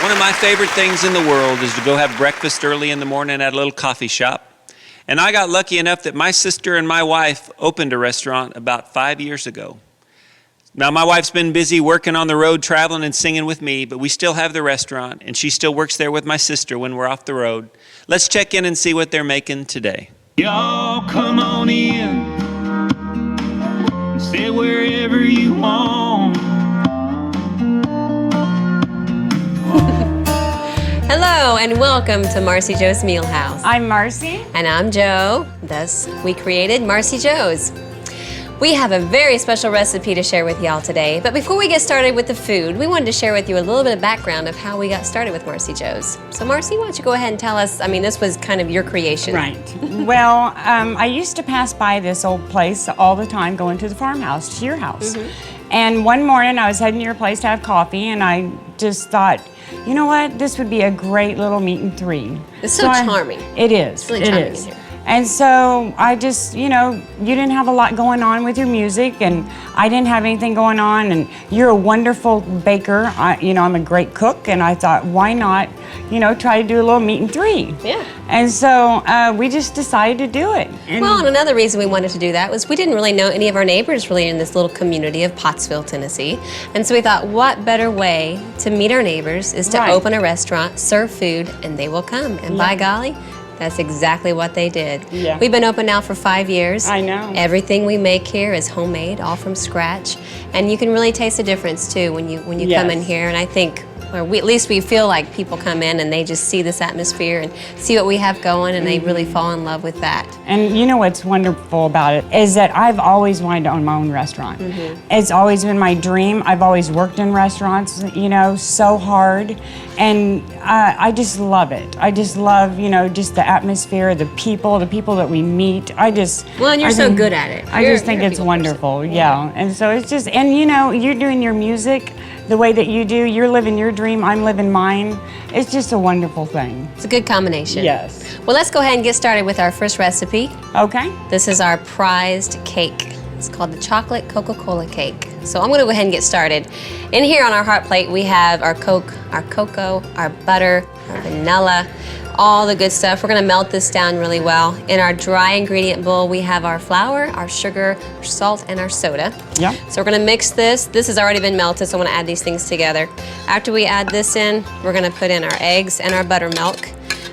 One of my favorite things in the world is to go have breakfast early in the morning at a little coffee shop. And I got lucky enough that my sister and my wife opened a restaurant about 5 years ago. Now, my wife's been busy working on the road, traveling and singing with me, but we still have the restaurant, and she still works there with my sister when we're off the road. Let's check in and see what they're making today. Y'all come on in, sit wherever you want. Hello and welcome to MarcyJo's Meal House. I'm Marcy. And I'm Jo. Thus, we created MarcyJo's. We have a very special recipe to share with y'all today, but before we get started with the food, we wanted to share with you a little bit of background of how we got started with MarcyJo's. So Marcy, why don't you go ahead and tell us, this was kind of your creation. Right. Well, I used to pass by this old place all the time going to the farmhouse, to your house. And one morning I was heading to your place to have coffee, and I just thought, you know what, this would be a great little meet and three. It's so charming. It is. It's really charming in here. And so I just, you didn't have a lot going on with your music, and I didn't have anything going on, and you're a wonderful baker. I'm a great cook, and I thought, why not, try to do a little meet and three. Yeah. And so we just decided to do it. And another reason we wanted to do that was we didn't really know any of our neighbors really in this little community of Pottsville, Tennessee. And so we thought, what better way to meet our neighbors is to open a restaurant, serve food, and they will come. And by golly, that's exactly what they did. Yeah. We've been open now for 5 years. I know. Everything we make here is homemade, all from scratch. And you can really taste the difference too when you come in here. And I think, or at least we feel like people come in and they just see this atmosphere and see what we have going, and they really fall in love with that. And you know what's wonderful about it is that I've always wanted to own my own restaurant. It's always been my dream. I've always worked in restaurants, so hard. And I just love it. I just love, just the atmosphere, the people that we meet. And you're so good at it. I just think it's wonderful, yeah. And so it's just, and you're doing your music the way that you do. You're living your dream, I'm living mine. It's just a wonderful thing. It's a good combination. Yes. Well, let's go ahead and get started with our first recipe. Okay. This is our prized cake. It's called the chocolate Coca-Cola cake. So I'm gonna go ahead and get started. In here on our hot plate, we have our Coke, our cocoa, our butter, our vanilla, all the good stuff. We're gonna melt this down really well. In our dry ingredient bowl, we have our flour, our sugar, our salt, and our soda. Yeah. So we're gonna mix this. This has already been melted, so I wanna add these things together. After we add this in, we're gonna put in our eggs and our buttermilk.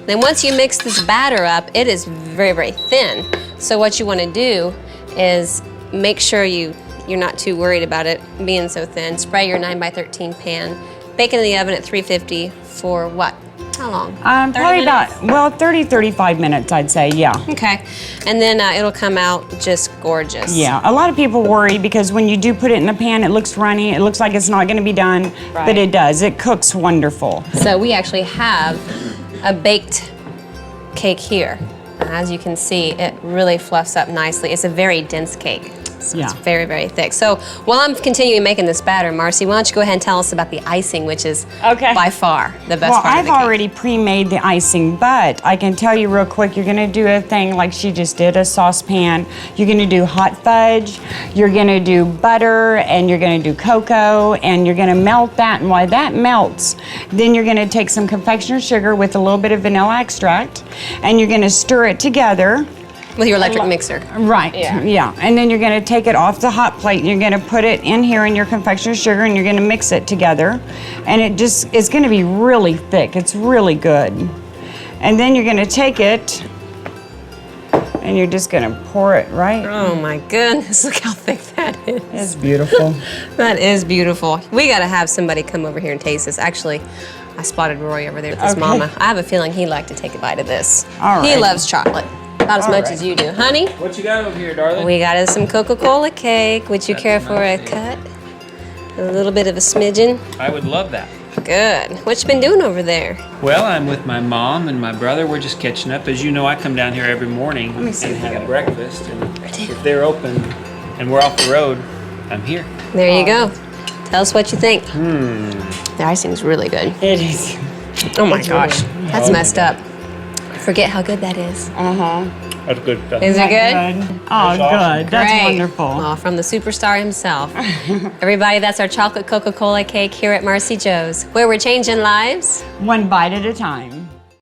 Then once you mix this batter up, it is very, very thin. So what you wanna do is make sure you're not too worried about it being so thin. Spray your 9x13 pan. Bake it in the oven at 350 for what? How long? Probably about, 30, 35 minutes, I'd say, yeah. Okay, and then it'll come out just gorgeous. Yeah, a lot of people worry because when you do put it in the pan, it looks runny. It looks like it's not gonna be done, but it does. It cooks wonderful. So we actually have a baked cake here. As you can see, it really fluffs up nicely. It's a very dense cake. So it's very, very thick. So while I'm continuing making this batter, Marcy, why don't you go ahead and tell us about the icing, which is by far the best part of the cake. Well, I've already pre-made the icing, but I can tell you real quick, you're gonna do a thing like she just did, a saucepan. You're gonna do hot fudge, you're gonna do butter, and you're gonna do cocoa, and you're gonna melt that, and while that melts, then you're gonna take some confectioner's sugar with a little bit of vanilla extract, and you're gonna stir it together. With your electric mixer. Right, yeah. And then you're gonna take it off the hot plate and you're gonna put it in here in your confectioner's sugar and you're gonna mix it together. And it's gonna be really thick, it's really good. And then you're gonna take it and you're just gonna pour it right. Oh my goodness, look how thick that is. It's beautiful. That is beautiful. We gotta have somebody come over here and taste this. Actually, I spotted Rory over there with his mama. I have a feeling he'd like to take a bite of this. All right. He loves chocolate. About as much as you do. Honey? What you got over here, darling? We got us some Coca-Cola cake. Would you care for a cut? A little bit of a smidgen? I would love that. Good. What you been doing over there? Well, I'm with my mom and my brother. We're just catching up. As you know, I come down here every morning and have breakfast. And if they're open and we're off the road, I'm here. There you go. Tell us what you think. The icing's really good. It is. Oh my gosh. That's messed up. Forget how good that is. That's good stuff. Is it good? Oh, That's awesome. good. That's Great. wonderful. Well, from the superstar himself. Everybody, that's our chocolate Coca-Cola cake here at Marcy Jo's, where we're changing lives. One bite at a time.